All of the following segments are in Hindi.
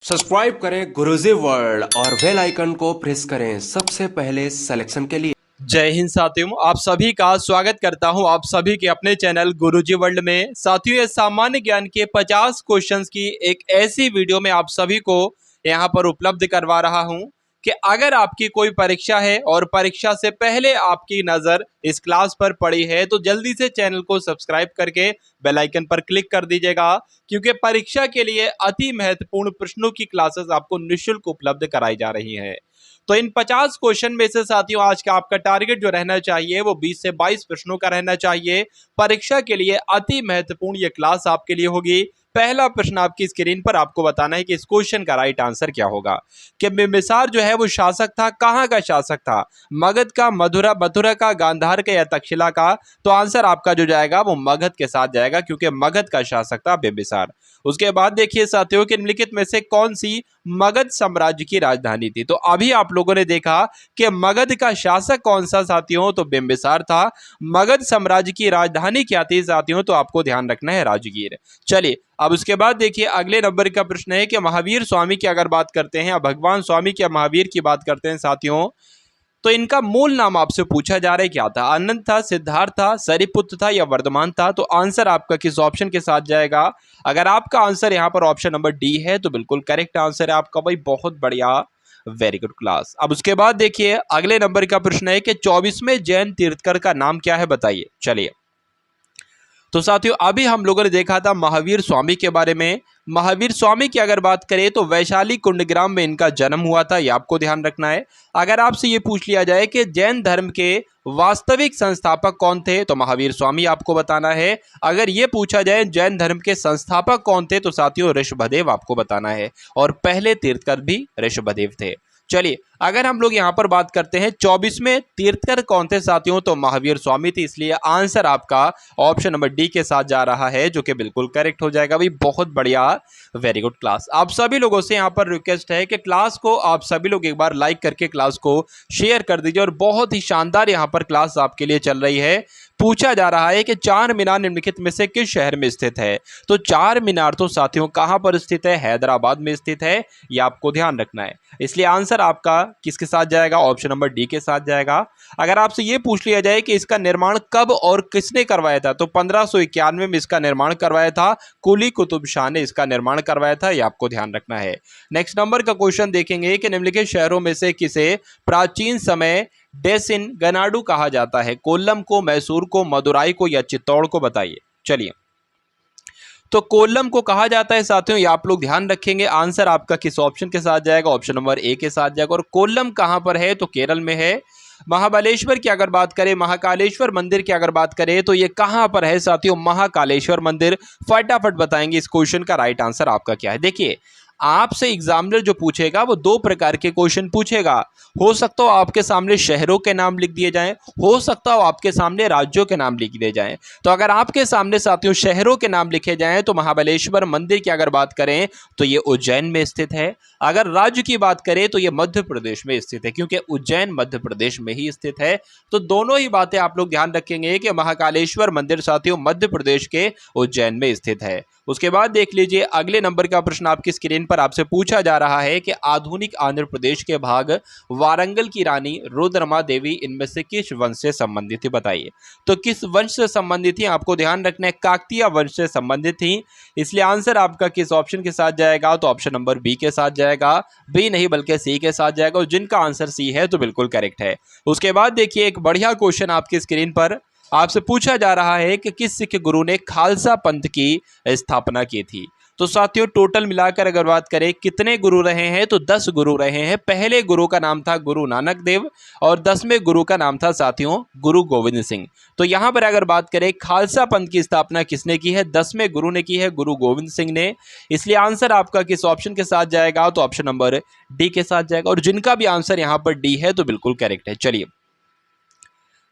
सब्सक्राइब करें गुरुजी वर्ल्ड और बेल आइकन को प्रेस करें सबसे पहले सिलेक्शन के लिए। जय हिंद साथियों, आप सभी का स्वागत करता हूं आप सभी के अपने चैनल गुरुजी वर्ल्ड में। साथियों, ये सामान्य ज्ञान के 50 क्वेश्चंस की एक ऐसी वीडियो में आप सभी को यहां पर उपलब्ध करवा रहा हूं कि अगर आपकी कोई परीक्षा है और परीक्षा से पहले आपकी नज़र इस क्लास पर पड़ी है तो जल्दी से चैनल को सब्सक्राइब करके बेल आइकन पर क्लिक कर दीजिएगा, क्योंकि परीक्षा के लिए अति महत्वपूर्ण प्रश्नों की क्लासेस आपको निःशुल्क उपलब्ध कराई जा रही है। तो इन 50 क्वेश्चन में से साथियों आज का आपका टारगेट जो रहना चाहिए वो 20 से 22 प्रश्नों का रहना चाहिए। परीक्षा के लिए अति महत्वपूर्ण ये क्लास आपके लिए होगी। पहला प्रश्न आपकी स्क्रीन पर आपको बताना है कि इस क्वेश्चन का राइट आंसर क्या होगा कि बिंबिसार जो है वो शासक था, कहाँ का शासक था? मगध का, मथुरा का, गांधार का या तक्षशिला का? तो आंसर आपका जो जाएगा वो मगध के साथ जाएगा, क्योंकि मगध का शासक था बिंबिसार। उसके बाद देखिए साथियों कि निम्नलिखित में से कौन सी मगध साम्राज्य की राजधानी थी? तो अभी आप लोगों ने देखा कि मगध का शासक कौन सा साथियों? तो बिंबिसार था। मगध साम्राज्य की राजधानी क्या थी साथियों? तो आपको ध्यान रखना है राजगीर। चलिए अब उसके बाद देखिए अगले नंबर का प्रश्न है कि महावीर स्वामी की अगर बात करते हैं, भगवान स्वामी के महावीर की बात करते हैं साथियों, तो इनका मूल नाम आपसे पूछा जा रहा है क्या था? आनंद था, सिद्धार्थ था, सरिपुत्र था या वर्धमान था? तो आंसर आपका किस ऑप्शन के साथ जाएगा? अगर आपका आंसर यहाँ पर ऑप्शन नंबर डी है तो बिल्कुल करेक्ट आंसर है आपका भाई, बहुत बढ़िया, वेरी गुड क्लास। अब उसके बाद देखिए अगले नंबर का प्रश्न है कि 24वें जैन तीर्थकर का नाम क्या है, बताइए। चलिए तो साथियों अभी हम लोगों ने देखा था महावीर स्वामी के बारे में। महावीर स्वामी की अगर बात करें तो वैशाली कुंडग्राम में इनका जन्म हुआ था, ये आपको ध्यान रखना है। अगर आपसे ये पूछ लिया जाए कि जैन धर्म के वास्तविक संस्थापक कौन थे, तो महावीर स्वामी आपको बताना है। अगर ये पूछा जाए जैन धर्म के संस्थापक कौन थे, तो साथियों ऋषभदेव आपको बताना है, और पहले तीर्थकर भी ऋषभदेव थे। चलिए अगर हम लोग यहां पर बात करते हैं 24वें तीर्थकर कौन थे साथियों, तो महावीर स्वामी थे, इसलिए आंसर आपका ऑप्शन नंबर डी के साथ जा रहा है, जो कि बिल्कुल करेक्ट हो जाएगा भाई, बहुत बढ़िया, वेरी गुड क्लास। आप सभी लोगों से यहां पर रिक्वेस्ट है कि क्लास को आप सभी लोग एक बार लाइक करके क्लास को शेयर कर दीजिए, और बहुत ही शानदार यहां पर क्लास आपके लिए चल रही है। पूछा जा रहा है कि चार मीनार निम्नलिखित में से किस शहर में स्थित है? तो चार मीनार तो साथियों कहां पर स्थित है? हैदराबाद में स्थित है, यह आपको ध्यान रखना है। इसलिए आंसर आपका किसके साथ जाएगा? ऑप्शन नंबर डी के साथ जाएगा। अगर आपसे यह पूछ लिया जाए कि इसका निर्माण कब और किसने करवाया था, तो 1591 में इसका निर्माण करवाया था, कुली कुतुब शाह ने इसका निर्माण करवाया था, यह आपको ध्यान रखना है। नेक्स्ट नंबर का क्वेश्चन देखेंगे कि निम्नलिखित शहरों में से किसे प्राचीन समय डेसिन गनाडू कहा जाता है? कोल्लम को, मैसूर को, मदुराई को या चित्तौड़ को? बताइए। चलिए तो कोल्लम को कहा जाता है साथियों, ये आप लोग ध्यान रखेंगे। आंसर आपका किस ऑप्शन के साथ जाएगा? ऑप्शन नंबर ए के साथ जाएगा। और कोल्लम कहां पर है? तो केरल में है। महाबलेश्वर की अगर बात करें, महाकालेश्वर मंदिर की अगर बात करें, तो ये कहां पर है साथियों? महाकालेश्वर मंदिर। फटाफट बताएंगे इस क्वेश्चन का राइट आंसर आपका क्या है। देखिए आपसे एग्जामिनर जो पूछेगा वो दो प्रकार के क्वेश्चन पूछेगा। हो सकता हो आपके सामने शहरों के नाम लिख दिए जाएं, हो सकता हो आपके सामने राज्यों के नाम लिख दिए जाएं। तो अगर आपके सामने साथियों शहरों के नाम लिखे जाएं तो महाबलेश्वर मंदिर की अगर बात करें तो ये उज्जैन में स्थित है। अगर राज्य की बात करें तो ये मध्य प्रदेश में स्थित है, क्योंकि उज्जैन मध्य प्रदेश में ही स्थित है। तो दोनों ही बातें आप लोग ध्यान रखेंगे कि महाकालेश्वर मंदिर साथियों मध्य प्रदेश के उज्जैन में स्थित है। उसके बाद देख लीजिए अगले नंबर का प्रश्न आपकी स्क्रीन पर आपसे पूछा जा रहा है कि आधुनिक आंध्र प्रदेश के भाग वारंगल की रानी रुद्रमा देवी इनमें से किस वंश से संबंधित थी? बताइए। तो किस वंश से संबंधित थी? आपको ध्यान रखना है, काकतीय वंश से संबंधित थी। इसलिए आंसर आपका किस ऑप्शन के साथ जाएगा? तो ऑप्शन नंबर बी के साथ जाएगा। बी नहीं बल्कि सी के साथ जाएगा, और जिनका आंसर सी है तो बिल्कुल करेक्ट है। उसके बाद देखिए एक बढ़िया क्वेश्चन आपकी स्क्रीन पर आपसे पूछा जा रहा है कि किस सिख गुरु ने खालसा पंथ की स्थापना की थी? तो साथियों टोटल मिलाकर अगर बात करें कितने गुरु रहे हैं, तो 10 गुरु रहे हैं। पहले गुरु का नाम था गुरु नानक देव, और 10वें गुरु का नाम था साथियों गुरु गोविंद सिंह। तो यहां पर अगर बात करें खालसा पंथ की स्थापना किसने की है? 10वें गुरु ने की है, गुरु गोविंद सिंह ने। इसलिए आंसर आपका किस ऑप्शन के साथ जाएगा? तो ऑप्शन नंबर डी के साथ जाएगा, और जिनका भी आंसर यहां पर डी है तो बिल्कुल करेक्ट है। चलिए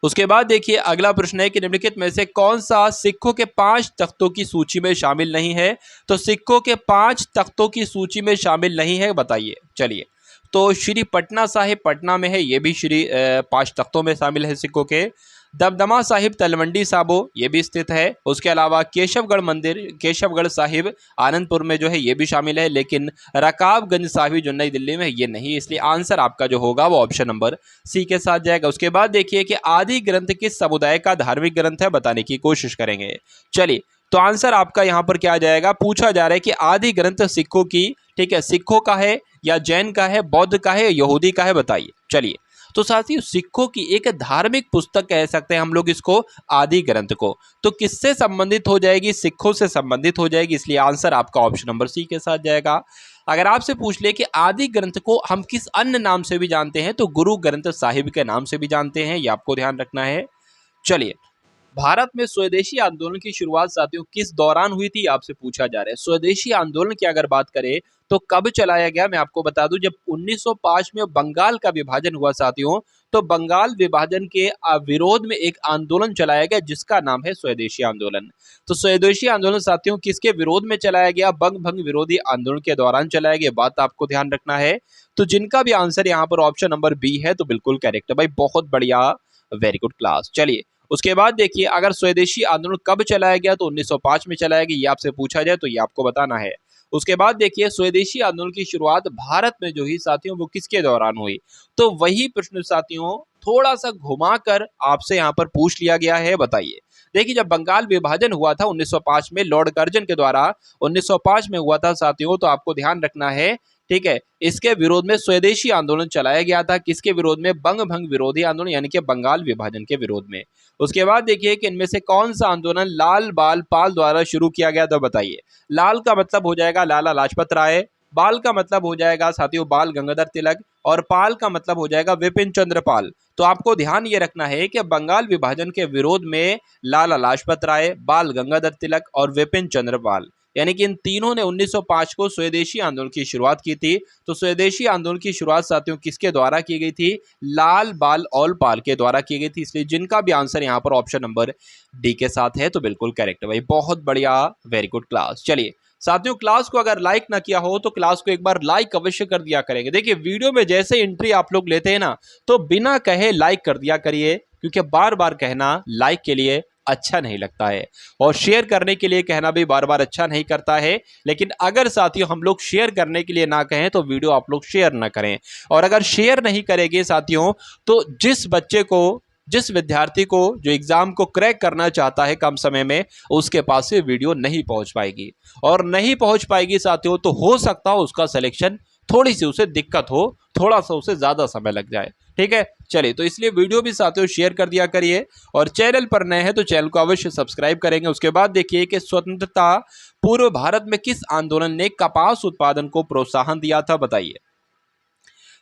उसके बाद देखिए अगला प्रश्न है कि निम्नलिखित में से कौन सा सिखों के 5 तख्तों की सूची में शामिल नहीं है? तो सिखों के 5 तख्तों की सूची में शामिल नहीं है, बताइए। चलिए तो श्री पटना साहिब पटना में है, ये भी श्री 5 तख्तों में शामिल है सिखों के। दमदमा साहिब तलवंडी साबो ये भी स्थित है। उसके अलावा केशवगढ़ मंदिर, केशवगढ़ साहिब आनंदपुर में जो है ये भी शामिल है, लेकिन रकाबगंज साहिब जो नई दिल्ली में है ये नहीं। इसलिए आंसर आपका जो होगा वो ऑप्शन नंबर सी के साथ जाएगा। उसके बाद देखिए कि आदि ग्रंथ किस समुदाय का धार्मिक ग्रंथ है, बताने की कोशिश करेंगे। चलिए, तो आंसर आपका यहाँ पर क्या आ जाएगा, पूछा जा रहा है कि आदि ग्रंथ सिखों की, ठीक है, सिखों का है या जैन का है, बौद्ध का है, यहूदी का है, बताइए। चलिए, तो साथियों सिखों की एक धार्मिक पुस्तक कह सकते हैं हम लोग इसको, आदि ग्रंथ को। तो किससे संबंधित हो जाएगी, सिखों से संबंधित हो जाएगी, इसलिए आंसर आपका ऑप्शन नंबर सी के साथ जाएगा। अगर आपसे पूछ ले कि आदि ग्रंथ को हम किस अन्य नाम से भी जानते हैं, तो गुरु ग्रंथ साहिब के नाम से भी जानते हैं, ये आपको ध्यान रखना है। चलिए, भारत में स्वदेशी आंदोलन की शुरुआत साथियों किस दौरान हुई थी, आपसे पूछा जा रहा है। स्वदेशी आंदोलन की अगर बात करें तो कब चलाया गया, मैं आपको बता दूं, जब 1905 में बंगाल का विभाजन हुआ साथियों, तो बंगाल विभाजन के विरोध में एक आंदोलन चलाया गया जिसका नाम है स्वदेशी आंदोलन। तो स्वदेशी आंदोलन साथियों किसके विरोध में चलाया गया, बंग भंग विरोधी आंदोलन के दौरान चलाया गया, बात आपको ध्यान रखना है। तो जिनका भी आंसर यहाँ पर ऑप्शन नंबर बी है तो बिल्कुल करेक्ट है भाई, बहुत बढ़िया, वेरी गुड क्लास। चलिए, उसके बाद देखिए, अगर स्वदेशी आंदोलन कब चलाया गया, तो 1905 में चलाया गया, ये आपसे पूछा जाए तो ये आपको बताना है। उसके बाद देखिए, स्वदेशी आंदोलन की शुरुआत भारत में जो हुई साथियों वो किसके दौरान हुई, तो वही प्रश्न साथियों थोड़ा सा घुमाकर आपसे यहाँ पर पूछ लिया गया है, बताइए। देखिए, जब बंगाल विभाजन हुआ था 1905 में लॉर्ड कर्जन के द्वारा 1905 में हुआ था साथियों, तो आपको ध्यान रखना है, ठीक है, इसके विरोध में स्वदेशी आंदोलन चलाया गया था। किसके विरोध में, बंग भंग विरोधी आंदोलन, यानी कि बंगाल विभाजन के विरोध में। उसके बाद देखिए कि इनमें से कौन सा आंदोलन लाल बाल पाल द्वारा शुरू किया गया, तो बताइए। लाल का मतलब हो जाएगा लाला लाजपत राय, बाल का मतलब हो जाएगा साथियों बाल गंगाधर तिलक, और पाल का मतलब हो जाएगा विपिन चंद्र पाल। तो आपको ध्यान ये रखना है कि बंगाल विभाजन के विरोध में लाला लाजपत राय, बाल गंगाधर तिलक और विपिन चंद्र पाल, यानी कि इन तीनों ने 1905 को स्वदेशी आंदोलन की शुरुआत की थी। तो स्वदेशी आंदोलन की शुरुआत साथियों किसके द्वारा की गई थी, लाल बाल और पाल के द्वारा की गई थी। इसलिए जिनका भी आंसर यहाँ पर ऑप्शन नंबर डी के साथ है तो बिल्कुल करेक्ट है भाई, बहुत बढ़िया, वेरी गुड क्लास। चलिए साथियों, क्लास को अगर लाइक ना किया हो तो क्लास को एक बार लाइक अवश्य कर दिया करेंगे। देखिए, वीडियो में जैसे एंट्री आप लोग लेते हैं ना, तो बिना कहे लाइक कर दिया करिए, क्योंकि बार बार कहना लाइक के लिए अच्छा नहीं लगता है, और शेयर करने के लिए कहना भी बार बार अच्छा नहीं करता है। लेकिन अगर साथियों हम लोग शेयर करने के लिए ना कहें तो वीडियो आप लोग शेयर ना करें, और अगर शेयर नहीं करेंगे साथियों तो जिस बच्चे को, जिस विद्यार्थी को जो एग्जाम को क्रैक करना चाहता है कम समय में, उसके पास से वीडियो नहीं पहुंच पाएगी, और नहीं पहुंच पाएगी साथियों तो हो सकता हो उसका सिलेक्शन थोड़ी सी उसे दिक्कत हो, थोड़ा सा उसे ज्यादा समय लग जाए, ठीक है। चलिए, तो इसलिए वीडियो भी साथियों शेयर कर दिया करिए, और चैनल पर नए हैं तो चैनल को अवश्य सब्सक्राइब करेंगे। उसके बाद देखिए कि स्वतंत्रता पूर्व भारत में किस आंदोलन ने कपास उत्पादन को प्रोत्साहन दिया था, बताइए।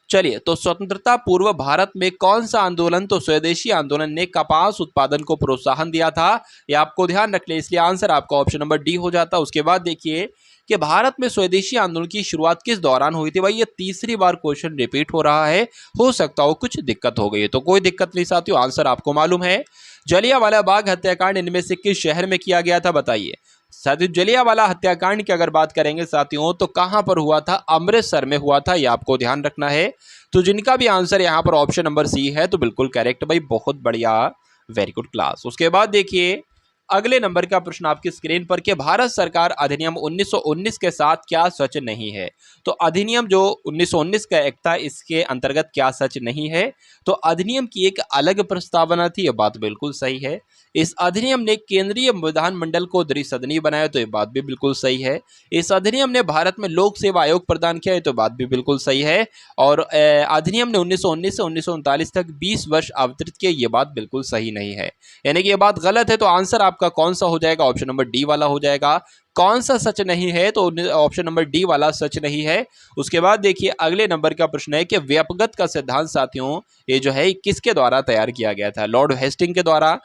चलिए, तो स्वतंत्रता पूर्व भारत में कौन सा आंदोलन, तो स्वदेशी आंदोलन ने कपास उत्पादन को प्रोत्साहन दिया था, ये आपको ध्यान रख ले, इसलिए आंसर आपका ऑप्शन नंबर डी हो जाता। उसके बाद देखिए कि भारत में स्वदेशी आंदोलन की शुरुआत किस दौरान हुई थी, भाई ये तीसरी बार क्वेश्चन रिपीट हो रहा है, हो सकता हो कुछ दिक्कत हो गई है, तो कोई दिक्कत नहीं साथियों, आंसर आपको मालूम है। जलियांवाला बाग हत्याकांड इनमें से किस शहर में किया गया था, बताइए। साथियों, जलियांवाला हत्याकांड की अगर बात करेंगे साथियों तो कहां पर हुआ था, अमृतसर में हुआ था, ये आपको ध्यान रखना है। तो जिनका भी आंसर यहां पर ऑप्शन नंबर सी है तो बिल्कुल करेक्ट भाई, बहुत बढ़िया, वेरी गुड क्लास। उसके बाद देखिए अगले नंबर का प्रश्न आपकी स्क्रीन पर कि भारत सरकार अधिनियम 1919 के साथ क्या सच नहीं है। तो अधिनियम जो 1919 का एक्ट था इसके अंतर्गत क्या सच नहीं है, तो अधिनियम की एक अलग प्रस्तावना थी, यह बात बिल्कुल सही है। इस अधिनियम ने केंद्रीय विधानमंडल को द्विसदनीय बनाया, तो ये बात भी बिल्कुल सही है। इस अधिनियम ने भारत में लोक सेवा आयोग प्रदान किया, तो बात भी बिल्कुल सही है। और अधिनियम ने 1919 से 1939 तक 20 वर्ष अवतरित किए, ये बात बिल्कुल सही नहीं है, यानी कि ये बात गलत है। तो आंसर आपका कौन सा हो जाएगा, ऑप्शन नंबर डी वाला हो जाएगा। कौन सा सच नहीं है, तो ऑप्शन नंबर डी वाला सच नहीं है। उसके बाद देखिए अगले नंबर का प्रश्न है कि व्यापकता का सिद्धांत साथियों ये जो है किसके द्वारा तैयार किया गया था, लॉर्ड हेस्टिंग के द्वारा,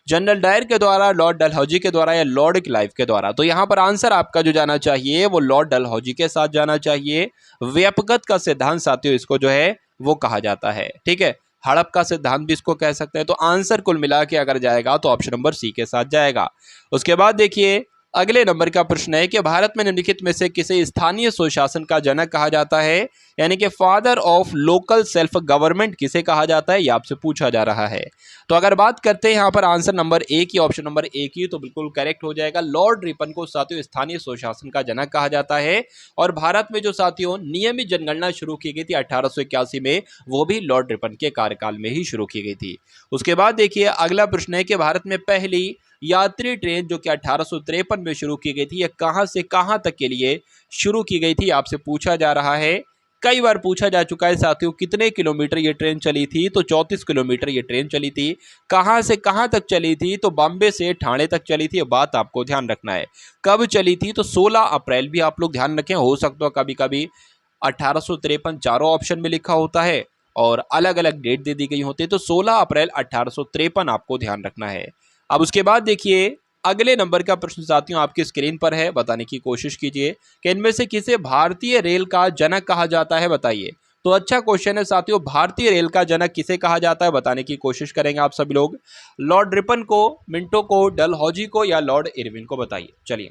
जनरल डायर के द्वारा, लॉर्ड डलहौजी के द्वारा, या लॉर्ड क्लाइव के द्वारा। तो यहाँ पर आंसर आपका जो जाना चाहिए वो लॉर्ड डलहौजी के साथ जाना चाहिए। व्यापकता का सिद्धांत साथियों इसको जो है वो कहा जाता है, ठीक है, हड़प का सिद्धांत भी इसको कह सकते हैं। तो आंसर कुल मिला के अगर जाएगा तो ऑप्शन नंबर सी के साथ जाएगा। उसके बाद देखिए अगले नंबर का प्रश्न है कि भारत में निम्नलिखित में से किसे स्थानीय स्वशासन का जनक कहा जाता है, यानी कि father of local self government किसे कहा जाता है, ये आपसे पूछा जा रहा है। तो अगर बात करते हैं यहाँ पर आंसर नंबर ए की, ऑप्शन नंबर ए की, तो बिल्कुल करेक्ट हो जाएगा। लॉर्ड रिपन को साथियों स्थानीय स्वशासन का जनक कहा जाता है। और भारत में जो साथियों नियमित जनगणना शुरू की गई थी 1881 में, वो भी लॉर्ड रिपन के कार्यकाल में ही शुरू की गई थी। उसके बाद देखिए अगला प्रश्न है कि भारत में पहली यात्री ट्रेन जो कि 1853 में शुरू की गई थी, यह कहां से कहां तक के लिए शुरू की गई थी, आपसे पूछा जा रहा है। कई बार पूछा जा चुका है साथियों कितने किलोमीटर ये ट्रेन चली थी, तो 34 किलोमीटर ये ट्रेन चली थी। कहां से कहां तक चली थी, तो बॉम्बे से ठाणे तक चली थी। ये बात आपको ध्यान रखना है। कब चली थी, तो 16 अप्रैल भी आप लोग ध्यान रखें, हो सकता है कभी कभी 1853 चारों ऑप्शन में लिखा होता है और अलग अलग डेट दे दी गई होती है, तो 16 अप्रैल 1853 आपको ध्यान रखना है। अब उसके बाद देखिए अगले नंबर का प्रश्न साथियों आपकी स्क्रीन पर है, बताने की कोशिश कीजिए कि इनमें से किसे भारतीय रेल का जनक कहा जाता है, बताइए। तो अच्छा क्वेश्चन है साथियों, भारतीय रेल का जनक किसे कहा जाता है, बताने की कोशिश करेंगे आप सभी लोग। लॉर्ड रिपन को, मिंटो को, डलहौजी को या लॉर्ड इरविन को, बताइए। चलिए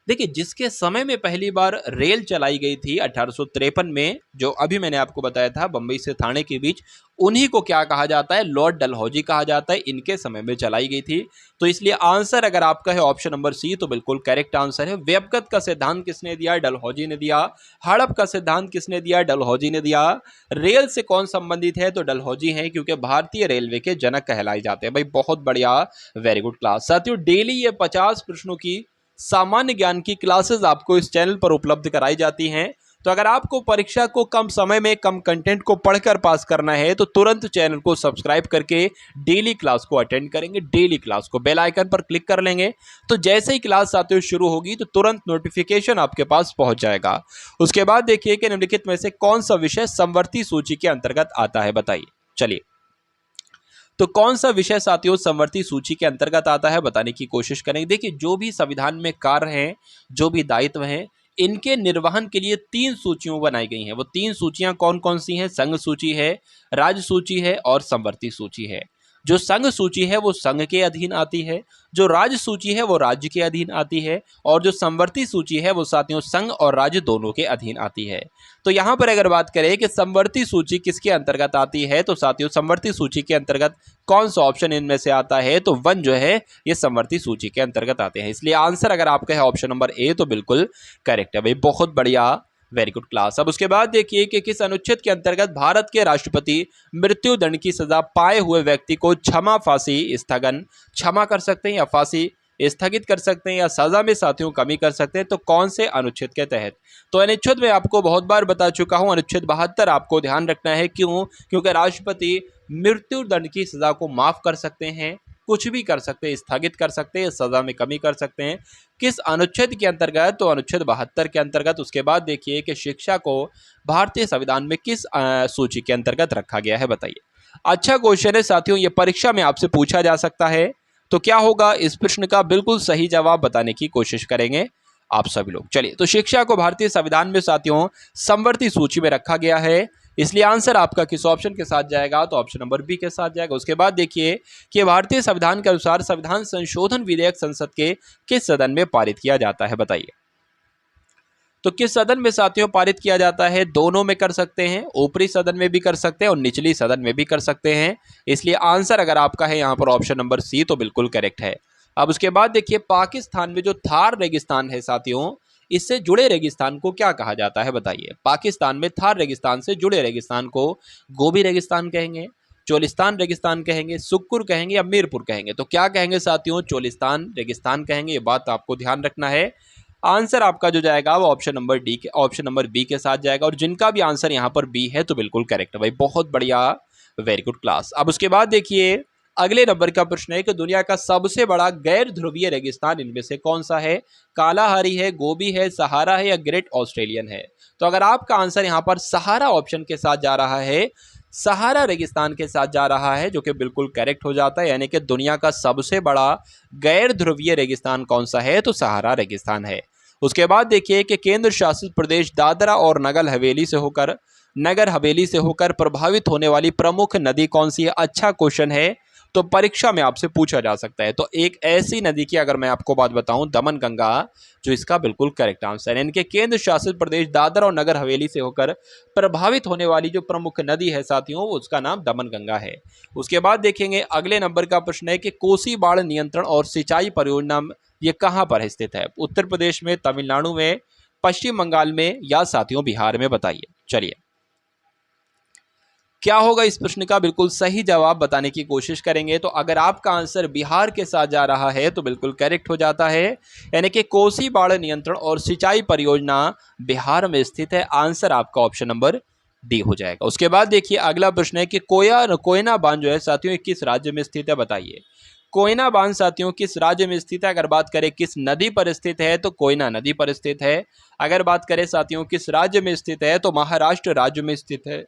देखिए, जिसके समय में पहली बार रेल चलाई गई थी 1853 में, जो अभी मैंने आपको बताया था बंबई से ठाणे के बीच, उन्हीं को क्या कहा जाता है, लॉर्ड डलहौजी कहा जाता है। इनके समय में चलाई गई थी। तो इसलिए आंसर अगर आपका है ऑप्शन नंबर सी, तो बिल्कुल करेक्ट आंसर है। व्यपगत का सिद्धांत किसने दिया, डलहौजी ने दिया। हड़प का सिद्धांत किसने दिया, डलहौजी ने दिया। रेल से कौन संबंधित है, तो डलहौजी है, क्योंकि भारतीय रेलवे के जनक कहलाए जाते हैं। भाई बहुत बढ़िया, वेरी गुड क्लास। साथियों डेली ये 50 प्रश्नों की सामान्य ज्ञान की क्लासेस आपको इस चैनल पर उपलब्ध कराई जाती हैं। तो अगर आपको परीक्षा को कम समय में कम कंटेंट को पढ़कर पास करना है, तो तुरंत चैनल को सब्सक्राइब करके डेली क्लास को अटेंड करेंगे। डेली क्लास को बेल आइकन पर क्लिक कर लेंगे, तो जैसे ही क्लास साथियों शुरू होगी तो तुरंत नोटिफिकेशन आपके पास पहुंच जाएगा। उसके बाद देखिए कि निम्नलिखित में से कौन सा विषय समवर्ती सूची के अंतर्गत आता है, बताइए। चलिए, तो कौन सा विषय साथियों समवर्ती सूची के अंतर्गत आता है, बताने की कोशिश करेंगे। देखिए, जो भी संविधान में कार्य हैं, जो भी दायित्व हैं, इनके निर्वहन के लिए 3 सूचियां बनाई गई हैं। वो 3 सूचियां कौन कौन सी हैं, संघ सूची है, राज्य सूची है और समवर्ती सूची है। जो संघ सूची है वो संघ के अधीन आती है, जो राज्य सूची है वो राज्य के अधीन आती है, और जो समवर्ती सूची है वो साथियों संघ और राज्य दोनों के अधीन आती है। तो यहाँ पर अगर बात करें कि समवर्ती सूची किसके अंतर्गत आती है, तो साथियों समवर्ती सूची के अंतर्गत कौन सा ऑप्शन इनमें से आता है, तो 1 जो है ये समवर्ती सूची के अंतर्गत आते हैं। इसलिए आंसर अगर आपका है ऑप्शन नंबर ए, तो बिल्कुल करेक्ट है। भाई बहुत बढ़िया, वेरी गुड क्लास। अब उसके बाद देखिए कि किस अनुच्छेद के अंतर्गत भारत के राष्ट्रपति मृत्यु दंड की सजा पाए हुए व्यक्ति को फांसी स्थगन क्षमा कर सकते हैं, या फांसी स्थगित कर सकते हैं, या सजा में साथियों कमी कर सकते हैं। तो कौन से अनुच्छेद के तहत, तो अनुच्छेद में आपको बहुत बार बता चुका हूं, अनुच्छेद 72 आपको ध्यान रखना है। क्यों, क्योंकि राष्ट्रपति मृत्यु दंड की सजा को माफ कर सकते हैं, कुछ भी कर सकते हैं, स्थगित कर सकते हैं, सजा में कमी कर सकते हैं। किस अनुच्छेद के अंतर्गत, तो अनुच्छेद 72 के अंतर्गत। उसके बाद देखिए कि शिक्षा को भारतीय संविधान में किस सूची के अंतर्गत रखा गया है, बताइए। अच्छा क्वेश्चन है साथियों, ये परीक्षा में आपसे पूछा जा सकता है। तो क्या होगा, इस प्रश्न का बिल्कुल सही जवाब बताने की कोशिश करेंगे आप सभी लोग। चलिए, तो शिक्षा को भारतीय संविधान में साथियों समवर्ती सूची में रखा गया है। इसलिए आंसर आपका किस ऑप्शन के साथ जाएगा, तो ऑप्शन नंबर बी के साथ जाएगा। उसके बाद देखिए कि भारतीय संविधान के अनुसार संविधान संशोधन विधेयक संसद के किस सदन में पारित किया जाता है, बताइए। तो किस सदन में साथियों पारित किया जाता है, दोनों में कर सकते हैं, ऊपरी सदन में भी कर सकते हैं और निचली सदन में भी कर सकते हैं। इसलिए आंसर अगर आपका है यहाँ पर ऑप्शन नंबर सी, तो बिल्कुल करेक्ट है। अब उसके बाद देखिए पाकिस्तान में जो थार रेगिस्तान है साथियों, इससे जुड़े रेगिस्तान को क्या कहा जाता है, बताइए। पाकिस्तान में थार रेगिस्तान से जुड़े रेगिस्तान को गोबी रेगिस्तान कहेंगे, चोलिस्तान रेगिस्तान कहेंगे, सुक्कुर कहेंगे या मीरपुर कहेंगे। तो क्या कहेंगे साथियों, चोलिस्तान रेगिस्तान कहेंगे। ये बात आपको ध्यान रखना है। आंसर आपका जो जाएगा वो ऑप्शन नंबर बी के साथ जाएगा, और जिनका भी आंसर यहाँ पर बी है तो बिल्कुल करेक्ट है। भाई बहुत बढ़िया, वेरी गुड क्लास। अब उसके बाद देखिए अगले नंबर का प्रश्न है कि दुनिया का सबसे बड़ा गैर ध्रुवीय रेगिस्तान इनमें से कौन सा है, कालाहारी है, गोबी है, सहारा है या ग्रेट ऑस्ट्रेलियन है। तो अगर आपका आंसर यहाँ पर सहारा ऑप्शन के साथ जा रहा है, सहारा रेगिस्तान के साथ जा रहा है, जो कि बिल्कुल करेक्ट हो जाता है। यानी कि दुनिया का सबसे बड़ा गैर ध्रुवीय रेगिस्तान कौन सा है, तो सहारा रेगिस्तान है। उसके बाद देखिए कि केंद्र शासित प्रदेश दादरा और नगर हवेली से होकर प्रभावित होने वाली प्रमुख नदी कौन सी है। अच्छा क्वेश्चन है, तो परीक्षा में आपसे पूछा जा सकता है। तो एक ऐसी नदी की अगर मैं आपको बात बताऊं, दमन गंगा, जो इसका बिल्कुल करेक्ट आंसर है। इनके केंद्र शासित प्रदेश दादरा और नगर हवेली से होकर प्रभावित होने वाली जो प्रमुख नदी है साथियों, उसका नाम दमन गंगा है। उसके बाद देखेंगे अगले नंबर का प्रश्न है कि कोसी बाढ़ नियंत्रण और सिंचाई परियोजना ये कहां पर स्थित है? उत्तर प्रदेश में, तमिलनाडु में, पश्चिम बंगाल में या साथियों बिहार में? बताइए। चलिए, क्या होगा इस प्रश्न का बिल्कुल सही जवाब बताने की कोशिश करेंगे। तो अगर आपका आंसर बिहार के साथ जा रहा है तो बिल्कुल करेक्ट हो जाता है, यानी कि कोसी बाढ़ नियंत्रण और सिंचाई परियोजना बिहार में स्थित है। आंसर आपका ऑप्शन नंबर डी हो जाएगा। उसके बाद देखिए अगला प्रश्न है कि कोयना बांध जो है साथियों किस राज्य में स्थित है? बताइए। कोयना बांध साथियों किस राज्य में स्थित है? अगर बात करें किस नदी पर स्थित है तो कोयना नदी पर स्थित है। अगर बात करें साथियों किस राज्य में स्थित है तो महाराष्ट्र राज्य में स्थित है।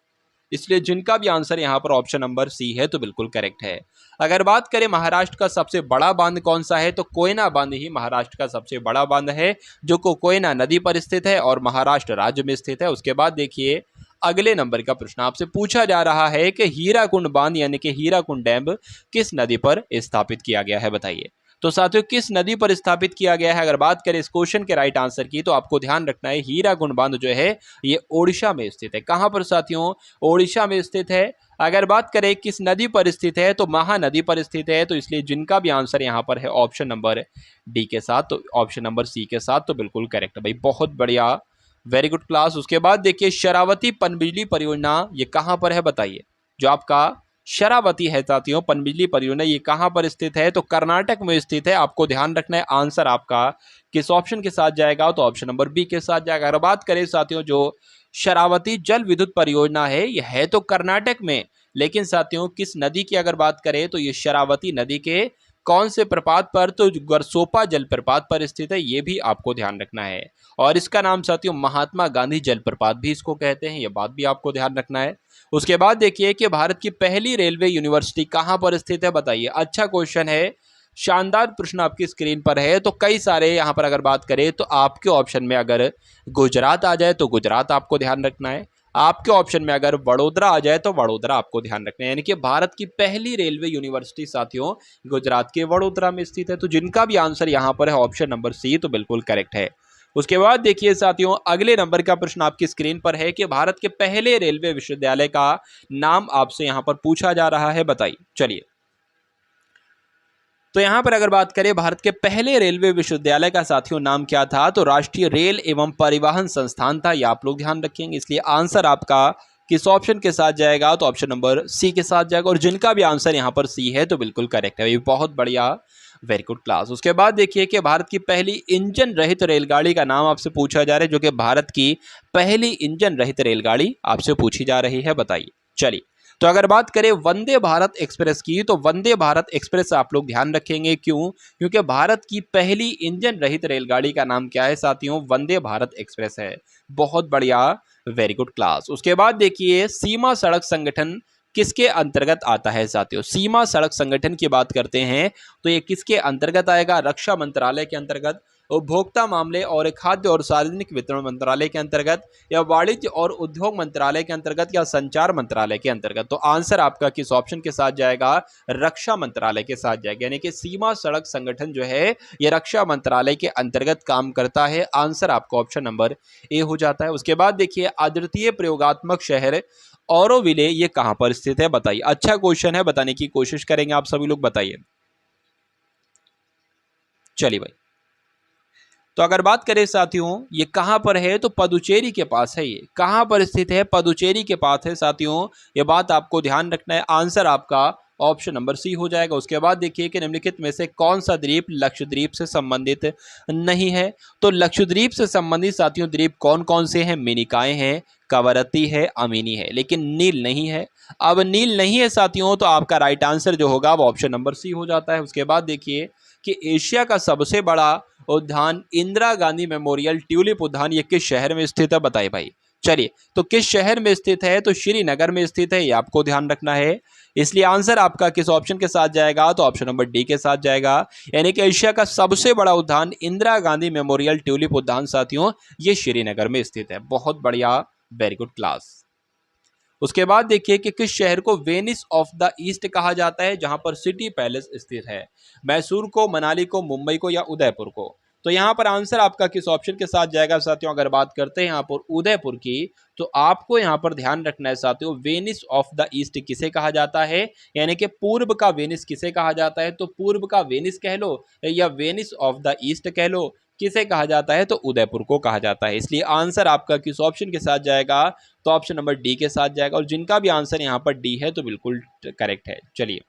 इसलिए जिनका भी आंसर यहाँ पर ऑप्शन नंबर सी है तो बिल्कुल करेक्ट है। अगर बात करें महाराष्ट्र का सबसे बड़ा बांध कौन सा है तो कोयना बांध ही महाराष्ट्र का सबसे बड़ा बांध है, जो को कोयना नदी पर स्थित है और महाराष्ट्र राज्य में स्थित है। उसके बाद देखिए अगले नंबर का प्रश्न आपसे पूछा जा रहा है कि हीराकुंड बांध यानी कि हीराकुंड डैम किस नदी पर स्थापित किया गया है? बताइए। तो साथियों किस नदी पर स्थापित किया गया है? अगर बात करें इस क्वेश्चन के राइट आंसर की तो आपको ध्यान रखना है हीराकुंड बांध जो है ये ओडिशा में स्थित है। कहां पर साथियों? ओडिशा में स्थित है। अगर बात करें किस नदी पर स्थित है तो महानदी पर स्थित है। तो इसलिए जिनका भी आंसर यहाँ पर है ऑप्शन नंबर डी के साथ, तो ऑप्शन नंबर सी के साथ, तो बिल्कुल करेक्ट है भाई, बहुत बढ़िया, वेरी गुड क्लास। उसके बाद देखिए शरावती पनबिजली परियोजना ये कहां पर है? बताइए। जो आपका शरावती है साथियों पनबिजली परियोजना ये कहां पर स्थित है? तो कर्नाटक में स्थित है। आपको ध्यान रखना है आंसर आपका किस ऑप्शन के साथ जाएगा? तो ऑप्शन नंबर बी के साथ जाएगा। अगर बात करें साथियों जो शरावती जल विद्युत परियोजना है यह है तो कर्नाटक में, लेकिन साथियों किस नदी की अगर बात करें तो ये शरावती नदी के कौन से प्रपात पर? तो गरसोपा जलप्रपात पर स्थित है, ये भी आपको ध्यान रखना है। और इसका नाम साथियों महात्मा गांधी जलप्रपात भी इसको कहते हैं, ये बात भी आपको ध्यान रखना है। उसके बाद देखिए कि भारत की पहली रेलवे यूनिवर्सिटी कहां पर स्थित है? बताइए। अच्छा क्वेश्चन है, शानदार प्रश्न आपकी स्क्रीन पर है। तो कई सारे यहां पर अगर बात करें तो आपके ऑप्शन में अगर गुजरात आ जाए तो गुजरात आपको ध्यान रखना है। आपके ऑप्शन में अगर वडोदरा आ जाए तो वडोदरा आपको ध्यान रखना है। यानी कि भारत की पहली रेलवे यूनिवर्सिटी साथियों गुजरात के वडोदरा में स्थित है। तो जिनका भी आंसर यहां पर है ऑप्शन नंबर सी तो बिल्कुल करेक्ट है। उसके बाद देखिए साथियों अगले नंबर का प्रश्न आपकी स्क्रीन पर है कि भारत के पहले रेलवे विश्वविद्यालय का नाम आपसे यहां पर पूछा जा रहा है। बताइए। चलिए, तो यहां पर अगर बात करें भारत के पहले रेलवे विश्वविद्यालय का साथियों नाम क्या था? तो राष्ट्रीय रेल एवं परिवहन संस्थान था, ये आप लोग ध्यान रखेंगे। इसलिए आंसर आपका किस ऑप्शन के साथ जाएगा? तो ऑप्शन नंबर सी के साथ जाएगा। और जिनका भी आंसर यहां पर सी है तो बिल्कुल करेक्ट है, ये बहुत बढ़िया, वेरी गुड क्लास। उसके बाद देखिए कि भारत की पहली इंजन रहित रेलगाड़ी का नाम आपसे पूछा जा रहा है, जो कि भारत की पहली इंजन रहित रेलगाड़ी आपसे पूछी जा रही है। बताइए। चलिए, तो अगर बात करें वंदे भारत एक्सप्रेस की तो वंदे भारत एक्सप्रेस आप लोग ध्यान रखेंगे, क्यों? क्योंकि भारत की पहली इंजन रहित रेलगाड़ी का नाम क्या है साथियों? वंदे भारत एक्सप्रेस है। बहुत बढ़िया, वेरी गुड क्लास। उसके बाद देखिए सीमा सड़क संगठन किसके अंतर्गत आता है साथियों? सीमा सड़क संगठन की बात करते हैं तो ये किसके अंतर्गत आएगा? रक्षा मंत्रालय के अंतर्गत, उपभोक्ता मामले और खाद्य और सार्वजनिक वितरण मंत्रालय के अंतर्गत, या वाणिज्य और उद्योग मंत्रालय के अंतर्गत, या संचार मंत्रालय के अंतर्गत? तो आंसर आपका किस ऑप्शन के साथ जाएगा? रक्षा मंत्रालय के साथ जाएगा। यानी कि सीमा सड़क संगठन जो है ये रक्षा मंत्रालय के अंतर्गत काम करता है। आंसर आपका ऑप्शन नंबर ए हो जाता है। उसके बाद देखिए अद्वितीय प्रयोगात्मक शहर ऑरोविले ये कहां पर स्थित है? बताइए। अच्छा क्वेश्चन है, बताने की कोशिश करेंगे आप सभी लोग, बताइए। चलिए भाई, तो अगर बात करें साथियों ये कहां पर है तो पदुचेरी के पास है। ये कहां पर स्थित है? पदुचेरी के पास है साथियों, ये बात आपको ध्यान रखना है। आंसर आपका ऑप्शन नंबर सी हो जाएगा। उसके बाद देखिए कि निम्नलिखित में से कौन सा द्वीप लक्षद्वीप से संबंधित नहीं है? तो लक्षद्वीप से संबंधित साथियों द्वीप कौन कौन से हैं? मिनिकाएं हैं, कवरत्ती है, अमीनी है, लेकिन नील नहीं है। अब नील नहीं है साथियों तो आपका राइट आंसर जो होगा वो ऑप्शन नंबर सी हो जाता है। उसके बाद देखिए कि एशिया का सबसे बड़ा उद्यान इंदिरा गांधी मेमोरियल ट्यूलिप उद्यान ये किस शहर में स्थित है? बताइए भाई। चलिए, तो किस शहर में स्थित है? तो श्रीनगर में स्थित है, ये आपको ध्यान रखना है। इसलिए आंसर आपका किस ऑप्शन के साथ जाएगा? तो ऑप्शन नंबर डी के साथ जाएगा। यानी कि एशिया का सबसे बड़ा उद्यान इंदिरा गांधी मेमोरियल ट्यूलिप उद्यान साथियों ये श्रीनगर में स्थित है। बहुत बढ़िया, वेरी गुड क्लास। उसके बाद देखिए कि किस शहर को वेनिस ऑफ द ईस्ट कहा जाता है, जहां पर सिटी पैलेस स्थित है। मैसूर को, मनाली को, मुंबई को या उदयपुर को। तो यहाँ पर आंसर आपका किस ऑप्शन के साथ जाएगा साथियों? अगर बात करते हैं यहाँ पर उदयपुर की, तो आपको यहाँ पर ध्यान रखना है साथियों, वेनिस ऑफ द ईस्ट किसे कहा जाता है, यानी कि पूर्व का वेनिस किसे कहा जाता है? तो पूर्व का वेनिस कह लो या वेनिस ऑफ द ईस्ट कह लो, किसे कहा जाता है? तो उदयपुर को कहा जाता है। इसलिए आंसर आपका किस ऑप्शन के साथ जाएगा? तो ऑप्शन नंबर डी के साथ जाएगा, और जिनका भी आंसर यहाँ पर डी है तो बिल्कुल करेक्ट है। चलिए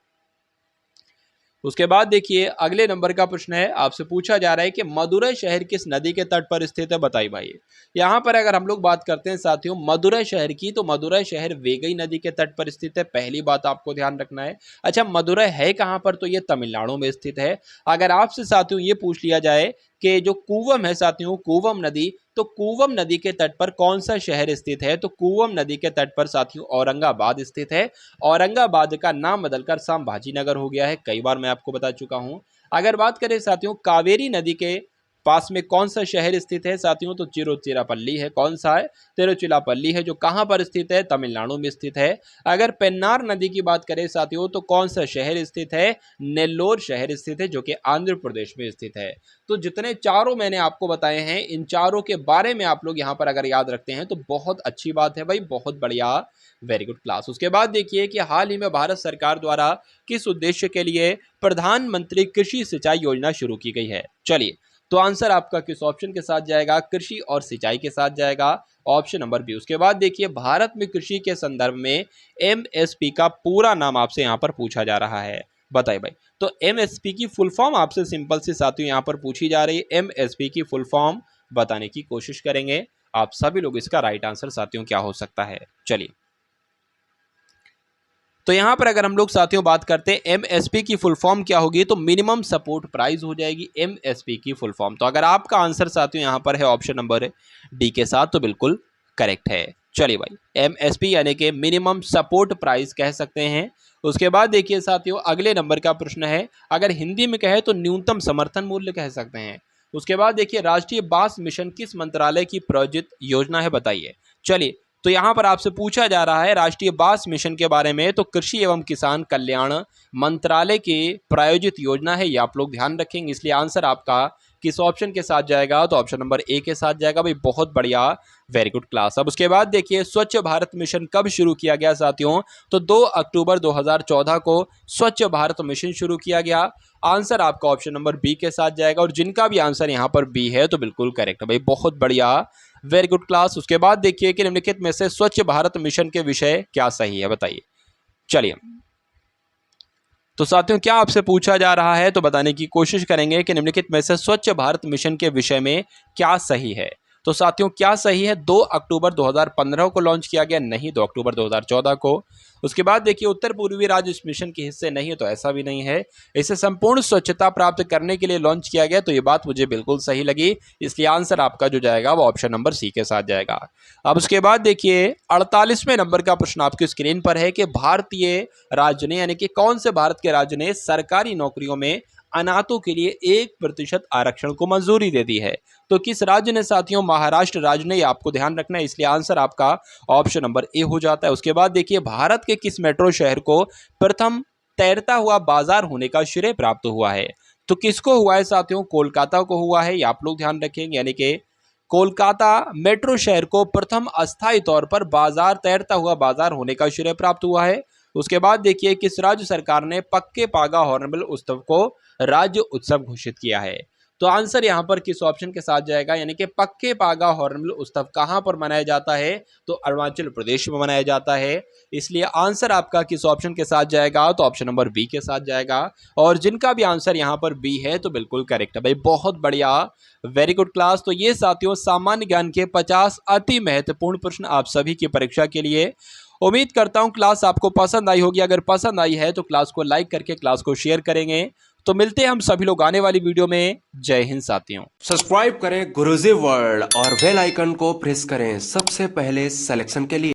उसके बाद देखिए अगले नंबर का प्रश्न है, आपसे पूछा जा रहा है कि मदुरै शहर किस नदी के तट पर स्थित है, बताइए भाई। यहाँ पर अगर हम लोग बात करते हैं साथियों मदुरै शहर की, तो मदुरै शहर वेगई नदी के तट पर स्थित है, पहली बात आपको ध्यान रखना है। अच्छा, मदुरै है कहाँ पर? तो ये तमिलनाडु में स्थित है। अगर आपसे साथियों ये पूछ लिया जाए कि जो कूवम है साथियों, कूवम नदी, तो कूवम नदी के तट पर कौन सा शहर स्थित है? तो कूवम नदी के तट पर साथियों औरंगाबाद स्थित है। औरंगाबाद का नाम बदलकर संभाजी नगर हो गया है, कई बार मैं आपको बता चुका हूं। अगर बात करें साथियों कावेरी नदी के पास में कौन सा शहर स्थित है साथियों, तो तिरुचिरापल्ली है। कौन सा है? तिरुचिरापल्ली है, जो कहां पर स्थित है? तमिलनाडु में स्थित है। अगर पेन्नार नदी की बात करें साथियों, तो कौन सा शहर स्थित है? नेल्लोर शहर स्थित है, जो कि आंध्र प्रदेश में स्थित है। तो जितने चारों मैंने आपको बताए हैं, इन चारों के बारे में आप लोग यहाँ पर अगर याद रखते हैं तो बहुत अच्छी बात है भाई, बहुत बढ़िया, वेरी गुड क्लास। उसके बाद देखिए कि हाल ही में भारत सरकार द्वारा किस उद्देश्य के लिए प्रधानमंत्री कृषि सिंचाई योजना शुरू की गई है? चलिए, तो आंसर आपका किस ऑप्शन के साथ जाएगा? कृषि और सिंचाई के साथ जाएगा, ऑप्शन नंबर बी। उसके बाद देखिए भारत में कृषि के संदर्भ में एमएसपी का पूरा नाम आपसे यहाँ पर पूछा जा रहा है, बताइए भाई। तो एमएसपी की फुल फॉर्म आपसे सिंपल से साथियों यहाँ पर पूछी जा रही है, एमएसपी की फुल फॉर्म बताने की कोशिश करेंगे आप सभी लोग। इसका राइट आंसर साथियों क्या हो सकता है? चलिए, तो यहां पर अगर हम लोग साथियों बात करते हैं एमएसपी की फुल फॉर्म क्या होगी, तो मिनिमम सपोर्ट प्राइस हो जाएगी एमएसपी की फुल फॉर्म। तो अगर आपका आंसर साथियों यहां पर है ऑप्शन नंबर डी के साथ, तो बिल्कुल करेक्ट है। चलिए भाई, एमएसपी यानी कि मिनिमम सपोर्ट प्राइस कह सकते हैं। उसके बाद देखिए साथियों अगले नंबर का प्रश्न है, अगर हिंदी में कहे तो न्यूनतम समर्थन मूल्य कह सकते हैं। उसके बाद देखिए राष्ट्रीय बांस मिशन किस मंत्रालय की प्रायोजित योजना है, बताइए। चलिए, तो यहाँ पर आपसे पूछा जा रहा है राष्ट्रीय बांस मिशन के बारे में, तो कृषि एवं किसान कल्याण मंत्रालय की प्रायोजित योजना है, ये आप लोग ध्यान रखेंगे। इसलिए आंसर आपका किस ऑप्शन के साथ जाएगा? तो ऑप्शन नंबर ए के साथ जाएगा भाई, बहुत बढ़िया, वेरी गुड क्लास। अब उसके बाद देखिए स्वच्छ भारत मिशन कब शुरू किया गया साथियों? तो 2 अक्टूबर 2014 को स्वच्छ भारत मिशन शुरू किया गया। आंसर आपका ऑप्शन नंबर बी के साथ जाएगा, और जिनका भी आंसर यहाँ पर बी है तो बिल्कुल करेक्ट है भाई, बहुत बढ़िया, वेरी गुड क्लास। उसके बाद देखिए कि निम्नलिखित में से स्वच्छ भारत मिशन के विषय क्या सही है, बताइए। चलिए, तो साथियों क्या आपसे पूछा जा रहा है, तो बताने की कोशिश करेंगे कि निम्नलिखित में से स्वच्छ भारत मिशन के विषय में क्या सही है। तो साथियों क्या सही है? 2 अक्टूबर 2015 को लॉन्च किया गया, नहीं 2 अक्टूबर 2014 को। उसके बाद देखिए उत्तर पूर्वी राज्य इस मिशन के हिस्से नहीं है, तो ऐसा भी नहीं है। इसे संपूर्ण स्वच्छता प्राप्त करने के लिए लॉन्च किया गया, तो ये बात मुझे बिल्कुल सही लगी। इसलिए आंसर आपका जो जाएगा वो ऑप्शन नंबर सी के साथ जाएगा। अब उसके बाद देखिए 48वें नंबर का प्रश्न आपकी स्क्रीन पर है कि भारतीय राज्य ने, यानी कि कौन से भारत के राज्य ने सरकारी नौकरियों में अनाथों के लिए 1% आरक्षण को मंजूरी दे दी है? तो किस राज्य ने साथियों? महाराष्ट्र राज्य ने, ये आपको ध्यान रखना है। इसलिए आंसर आपका ऑप्शन नंबर ए हो जाता है। उसके बाद देखिए भारत के किस मेट्रो शहर को प्रथम तैरता हुआ बाजार होने का श्रेय प्राप्त हुआ है? तो किसको हुआ है साथियों? कोलकाता को हुआ है, ये आप लोग ध्यान रखेंगे। यानी कि कोलकाता मेट्रो शहर को प्रथम अस्थायी तौर पर बाजार, तैरता हुआ बाजार होने का श्रेय प्राप्त हुआ है। उसके बाद देखिए किस राज्य सरकार ने पक्के पागा हॉर्नबिल उत्सव को राज्य उत्सव घोषित किया है? तो आंसर यहाँ पर किस ऑप्शन के साथ जाएगा? यानी कि पक्के पागा हॉर्नबिल उत्सव कहाँ पर मनाया जाता है? तो अरुणाचल प्रदेश में मनाया जाता है। इसलिए आंसर आपका किस ऑप्शन के साथ जाएगा? तो ऑप्शन नंबर बी के साथ जाएगा, और जिनका भी आंसर यहाँ पर बी है तो बिल्कुल करेक्ट है भाई, बहुत बढ़िया, वेरी गुड क्लास। तो ये साथियों सामान्य ज्ञान के 50 अति महत्वपूर्ण प्रश्न आप सभी की परीक्षा के लिए। उम्मीद करता हूं क्लास आपको पसंद आई होगी। अगर पसंद आई है तो क्लास को लाइक करके क्लास को शेयर करेंगे। तो मिलते हैं हम सभी लोग आने वाली वीडियो में। जय हिंद साथियों। सब्सक्राइब करें गुरुजी वर्ल्ड और बेल आइकन को प्रेस करें सबसे पहले सिलेक्शन के लिए।